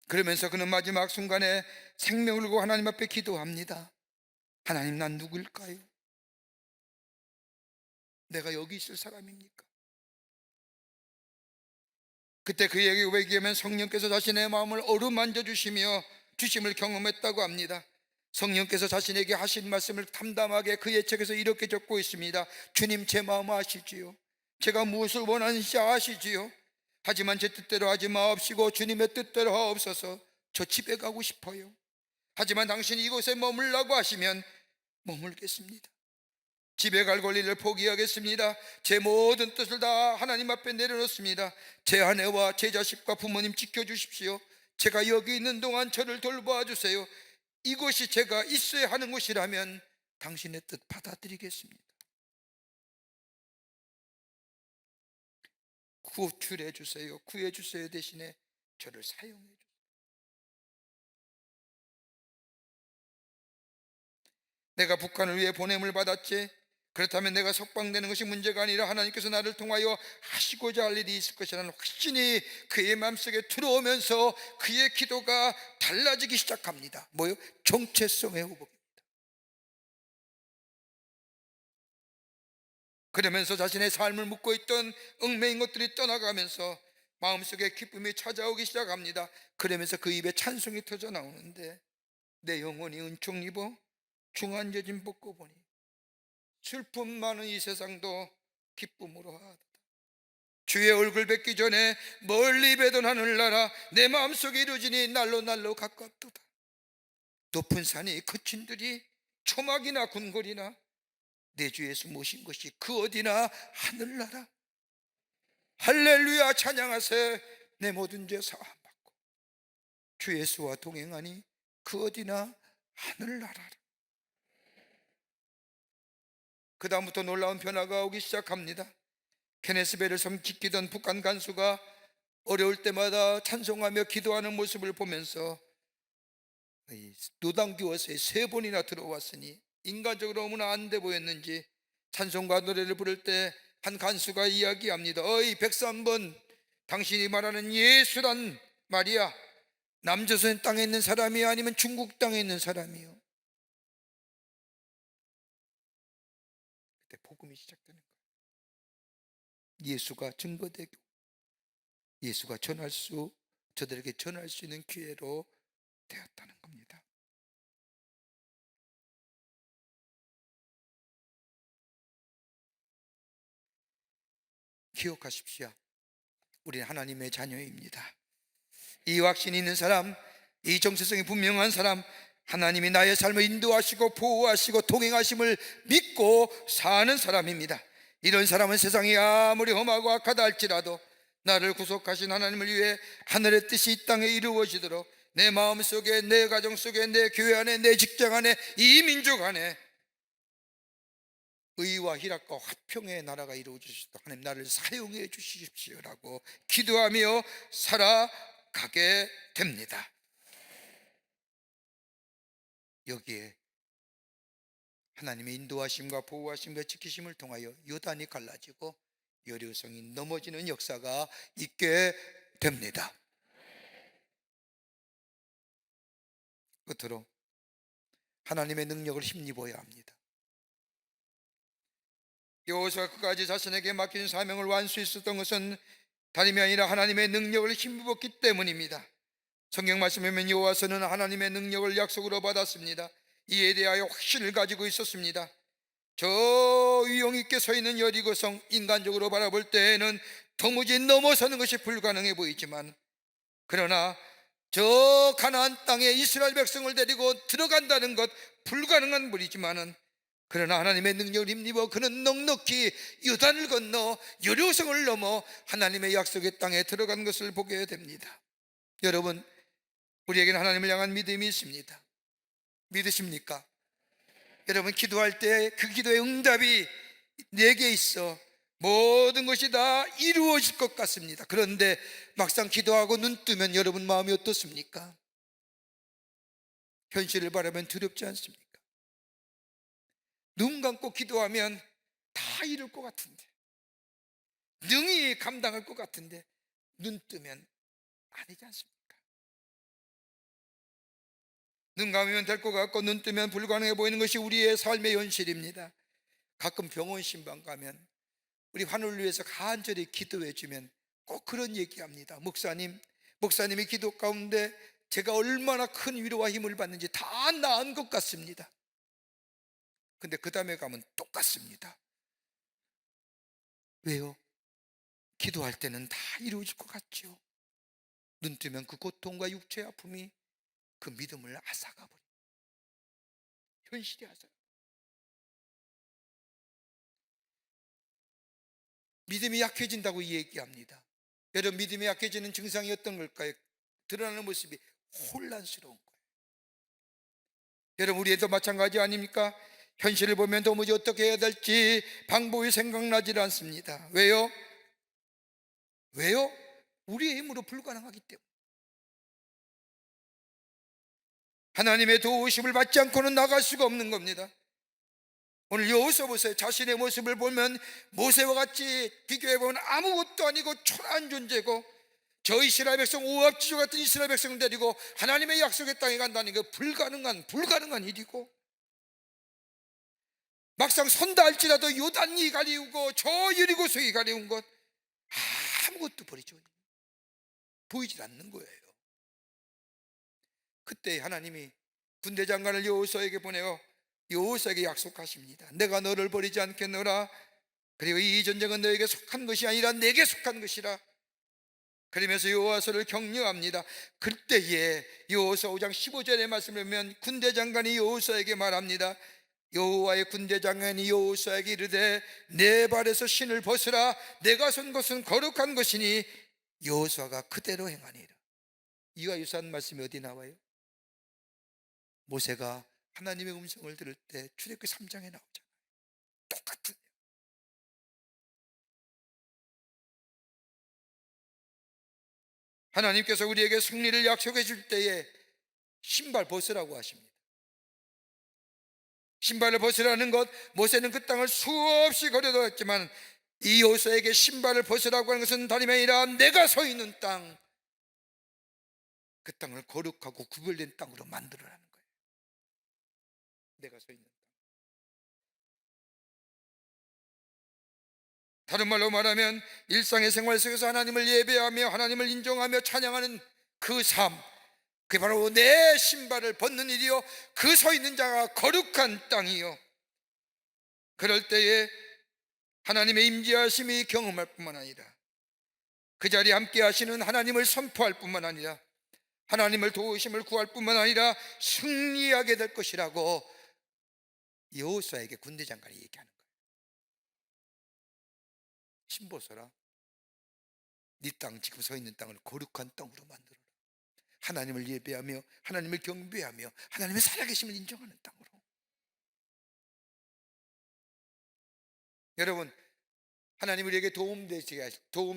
C: 그러면서 그는 마지막 순간에 생명을 걸고 하나님 앞에 기도합니다. 하나님, 난 누구일까요? 내가 여기 있을 사람입니까? 그때 그에게 고백하면 성령께서 자신의 마음을 어루만져 주시며 주심을 경험했다고 합니다. 성령께서 자신에게 하신 말씀을 담담하게 그의 책에서 이렇게 적고 있습니다. 주님, 제 마음 아시지요? 제가 무엇을 원하는지 아시지요? 하지만 제 뜻대로 하지 마옵시고 주님의 뜻대로 하옵소서. 저 집에 가고 싶어요. 하지만 당신이 이곳에 머물라고 하시면 머물겠습니다. 집에 갈 권리를 포기하겠습니다. 제 모든 뜻을 다 하나님 앞에 내려놓습니다. 제 아내와 제 자식과 부모님 지켜주십시오. 제가 여기 있는 동안 저를 돌봐 주세요. 이곳이 제가 있어야 하는 곳이라면 당신의 뜻 받아들이겠습니다. 구출해 주세요. 구해 주세요 대신에 저를 사용해 주세요. 내가 북한을 위해 보냄을 받았지. 그렇다면 내가 석방되는 것이 문제가 아니라 하나님께서 나를 통하여 하시고자 할 일이 있을 것이라는 확신이 그의 마음속에 들어오면서 그의 기도가 달라지기 시작합니다. 뭐요? 정체성의 회복입니다. 그러면서 자신의 삶을 묻고 있던 얽매인 것들이 떠나가면서 마음속에 기쁨이 찾아오기 시작합니다. 그러면서 그 입에 찬송이 터져 나오는데, 내 영혼이 은총 입어 중한여진 벗고 보니 슬픔 많은 이 세상도 기쁨으로 하다. 주의 얼굴 뵙기 전에 멀리 배던 하늘나라 내 마음속에 이루어지니 날로 날로 가깝도다. 높은 산이 거친들이 초막이나 궁궐이나 내 주 예수 모신 것이 그 어디나 하늘나라. 할렐루야 찬양하세. 내 모든 죄 사함받고 주 예수와 동행하니 그 어디나 하늘나라라. 그 다음부터 놀라운 변화가 오기 시작합니다. 케네스베를 섬기던 북한 간수가 어려울 때마다 찬송하며 기도하는 모습을 보면서 노당교회에 3번이나 들어왔으니 인간적으로 너무나 안 돼 보였는지 찬송과 노래를 부를 때 한 간수가 이야기합니다. 어이 103번, 당신이 말하는 예수란 말이야, 남조선 땅에 있는 사람이야 아니면 중국 땅에 있는 사람이요? 그때 복음이 시작되는 거예요. 예수가 증거되고 예수가 저들에게 전할 수 있는 기회로 되었다는 겁니다. 기억하십시오. 우리는 하나님의 자녀입니다. 이 확신이 있는 사람, 이 정체성이 분명한 사람, 하나님이 나의 삶을 인도하시고 보호하시고 동행하심을 믿고 사는 사람입니다. 이런 사람은 세상이 아무리 험하고 악하다 할지라도 나를 구속하신 하나님을 위해 하늘의 뜻이 이 땅에 이루어지도록 내 마음 속에, 내 가정 속에, 내 교회 안에, 내 직장 안에, 이 민족 안에 의와 희락과 화평의 나라가 이루어지시도록 하나님 나를 사용해 주십시오라고 기도하며 살아가게 됩니다. 여기에 하나님의 인도하심과 보호하심과 지키심을 통하여 요단이 갈라지고 여리고성이 넘어지는 역사가 있게 됩니다. 끝으로 하나님의 능력을 힘입어야 합니다. 여호수아가 끝까지 자신에게 맡긴 사명을 완수했었던 것은 다름이 아니라 하나님의 능력을 힘입었기 때문입니다. 성경 말씀에 보면 여호와서는 하나님의 능력을 약속으로 받았습니다. 이에 대하여 확신을 가지고 있었습니다. 저 위용 있게 서 있는 여리고성, 인간적으로 바라볼 때에는 도무지 넘어서는 것이 불가능해 보이지만, 그러나 저 가나안 땅에 이스라엘 백성을 데리고 들어간다는 것 불가능한 일이지만은, 그러나 하나님의 능력을 힘입어 그는 넉넉히 요단을 건너 여리고성을 넘어 하나님의 약속의 땅에 들어간 것을 보게 됩니다. 여러분, 우리에게는 하나님을 향한 믿음이 있습니다. 믿으십니까? 여러분, 기도할 때 그 기도의 응답이 내게 있어 모든 것이 다 이루어질 것 같습니다. 그런데 막상 기도하고 눈 뜨면 여러분 마음이 어떻습니까? 현실을 바라면 두렵지 않습니까? 눈 감고 기도하면 다 이룰 것 같은데, 능히 감당할 것 같은데 눈 뜨면 아니지 않습니까? 눈 감으면 될 것 같고 눈 뜨면 불가능해 보이는 것이 우리의 삶의 현실입니다. 가끔 병원 신방 가면 우리 환우를 위해서 간절히 기도해 주면 꼭 그런 얘기합니다. 목사님이 기도 가운데 제가 얼마나 큰 위로와 힘을 받는지 다 나은 것 같습니다. 근데 그 다음에 가면 똑같습니다. 왜요? 기도할 때는 다 이루어질 것 같죠. 눈 뜨면 그 고통과 육체의 아픔이 그 믿음을 앗아가 버립니다. 현실이 앗아가. 믿음이 약해진다고 얘기합니다. 여러분, 믿음이 약해지는 증상이 어떤 걸까요? 드러나는 모습이 혼란스러운 거예요. 여러분, 우리에도 마찬가지 아닙니까? 현실을 보면 도무지 어떻게 해야 될지 방법이 생각나지 않습니다. 왜요? 우리의 힘으로 불가능하기 때문에. 하나님의 도우심을 받지 않고는 나갈 수가 없는 겁니다. 오늘 여호수아 보세요. 자신의 모습을 보면 모세와 같이 비교해보면 아무것도 아니고 초라한 존재고, 저 이스라엘 백성, 오합지졸 같은 이스라엘 백성을 데리고 하나님의 약속의 땅에 간다는 게 불가능한 일이고, 막상 선다 할지라도 요단이 가리우고 저 여리고성이 가리운 것 아무것도 보이질 않는 거예요. 그때 하나님이 군대 장관을 여호수아에게 보내어 여호수아에게 약속하십니다. 내가 너를 버리지 않겠노라. 그리고 이 전쟁은 너에게 속한 것이 아니라 내게 속한 것이라. 그러면서 여호수아를 격려합니다. 그때에 여호수아 5장 15절의 말씀을 보면 군대 장관이 여호수아에게 말합니다. 여호와의 군대 장관이 여호수아에게 이르되 내 발에서 신을 벗으라. 내가 선 것은 거룩한 것이니 여호수아가 그대로 행하니라. 이와 유사한 말씀이 어디 나와요? 모세가 하나님의 음성을 들을 때 출애굽기 3장에 나오잖아요. 똑같은. 하나님께서 우리에게 승리를 약속해 줄 때에 신발 벗으라고 하십니다. 신발을 벗으라는 것, 모세는 그 땅을 수없이 거려다녔지만 이 여호수아에게 신발을 벗으라고 하는 것은 다름이 아니라 내가 서 있는 땅, 그 땅을 거룩하고 구별된 땅으로 만들어라는 거예요. 내가 서 있는 땅. 다른 말로 말하면 일상의 생활 속에서 하나님을 예배하며 하나님을 인정하며 찬양하는 그 삶, 그게 바로 내 신발을 벗는 일이요, 그 서 있는 자가 거룩한 땅이요. 그럴 때에 하나님의 임재하심이 경험할 뿐만 아니라 그 자리에 함께 하시는 하나님을 선포할 뿐만 아니라 하나님을 도우심을 구할 뿐만 아니라 승리하게 될 것이라고 여호수아에게 군대 장관이 얘기하는 거예요. 신 벗어라. 네 땅, 지금 서 있는 땅을 거룩한 땅으로 만들어라. 하나님을 예배하며 하나님을 경배하며 하나님의 살아계심을 인정하는 땅으로. 여러분, 하나님 우리에게 도움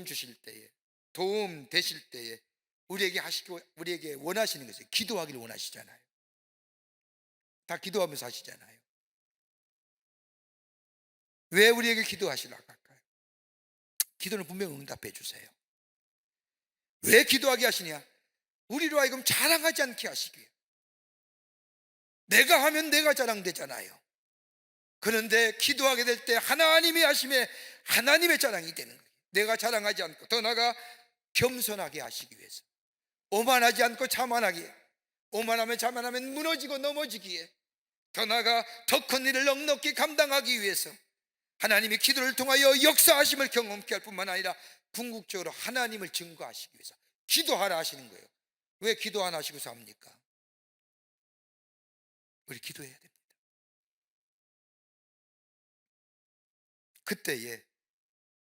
C: 주실 때에, 도움 되실 때에 우리에게 원하시는 것이 기도하기를 원하시잖아요. 다 기도하면서 하시잖아요. 왜 우리에게 기도하시려고 할까요? 기도는 분명 응답해 주세요. 왜 기도하게 하시냐? 우리로 하여금 자랑하지 않게 하시기 위해. 내가 하면 내가 자랑되잖아요. 그런데 기도하게 될 때 하나님이 하심에 하나님의 자랑이 되는 거예요. 내가 자랑하지 않고 더 나아가 겸손하게 하시기 위해서, 오만하지 않고 자만하게, 오만하면 자만하면 무너지고 넘어지기에, 더 나아가 더 큰 일을 넉넉히 감당하기 위해서 하나님이 기도를 통하여 역사하심을 경험케 할 뿐만 아니라 궁극적으로 하나님을 증거하시기 위해서 기도하라 하시는 거예요. 왜 기도 안 하시고서 합니까? 우리 기도해야 됩니다. 그때에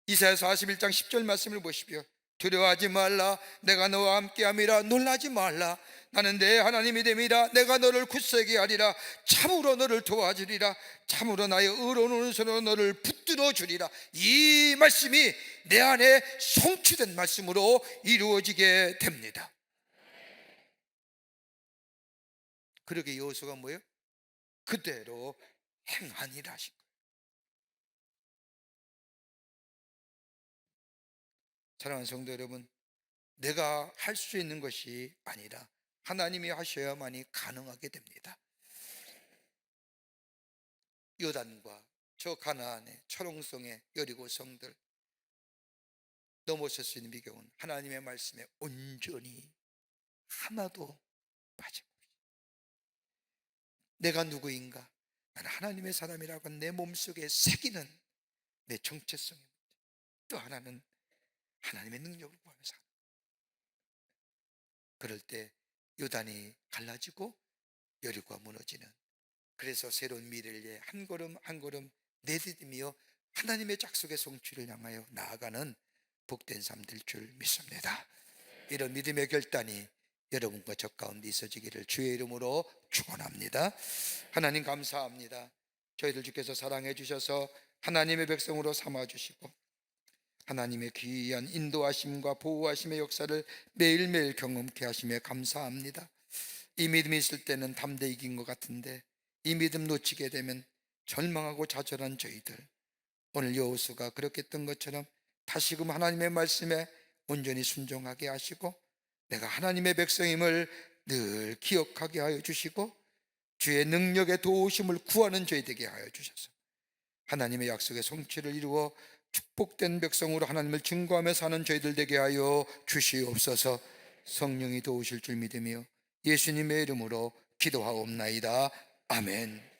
C: 이사야서 41장 10절 말씀을 보십시오. 두려워하지 말라. 내가 너와 함께함이라. 놀라지 말라. 나는 내 하나님이 됨이라. 내가 너를 굳세게 하리라. 참으로 너를 도와주리라. 참으로 나의 의로운 오른손으로 너를 붙들어 주리라. 이 말씀이 내 안에 성취된 말씀으로 이루어지게 됩니다. 그러게 여호수아가 뭐예요? 그대로 행하니라 하신 거예요. 사랑하는 성도 여러분, 내가 할 수 있는 것이 아니라 하나님이 하셔야만이 가능하게 됩니다. 요단과 저 가나안의 초롱성의 여리고 성들 넘어설 수 있는 비경은 하나님의 말씀에 온전히 하나도 빠짐없이, 내가 누구인가? 나는 하나님의 사람이라고 내 몸속에 새기는 내 정체성의 문제, 또 하나는 하나님의 능력을 구하며 사는. 그럴 때 요단이 갈라지고 여리고가 무너지는, 그래서 새로운 미래를 위해 한 걸음 한 걸음 내디디며 하나님의 약속의 성취를 향하여 나아가는 복된 삶 될 줄 믿습니다. 이런 믿음의 결단이 여러분과 저 가운데 있어지기를 주의 이름으로 축원합니다. 하나님 감사합니다. 저희들 주께서 사랑해 주셔서 하나님의 백성으로 삼아 주시고 하나님의 귀한 인도하심과 보호하심의 역사를 매일매일 경험케 하심에 감사합니다. 이 믿음이 있을 때는 담대 이긴 것 같은데 이 믿음 놓치게 되면 절망하고 좌절한 저희들, 오늘 여호수아가 그렇게 했던 것처럼 다시금 하나님의 말씀에 온전히 순종하게 하시고 내가 하나님의 백성임을 늘 기억하게 하여 주시고 주의 능력의 도우심을 구하는 저희 되게 하여 주셔서 하나님의 약속의 성취를 이루어 축복된 백성으로 하나님을 증거하며 사는 저희들 되게 하여 주시옵소서. 성령이 도우실 줄 믿으며 예수님의 이름으로 기도하옵나이다. 아멘.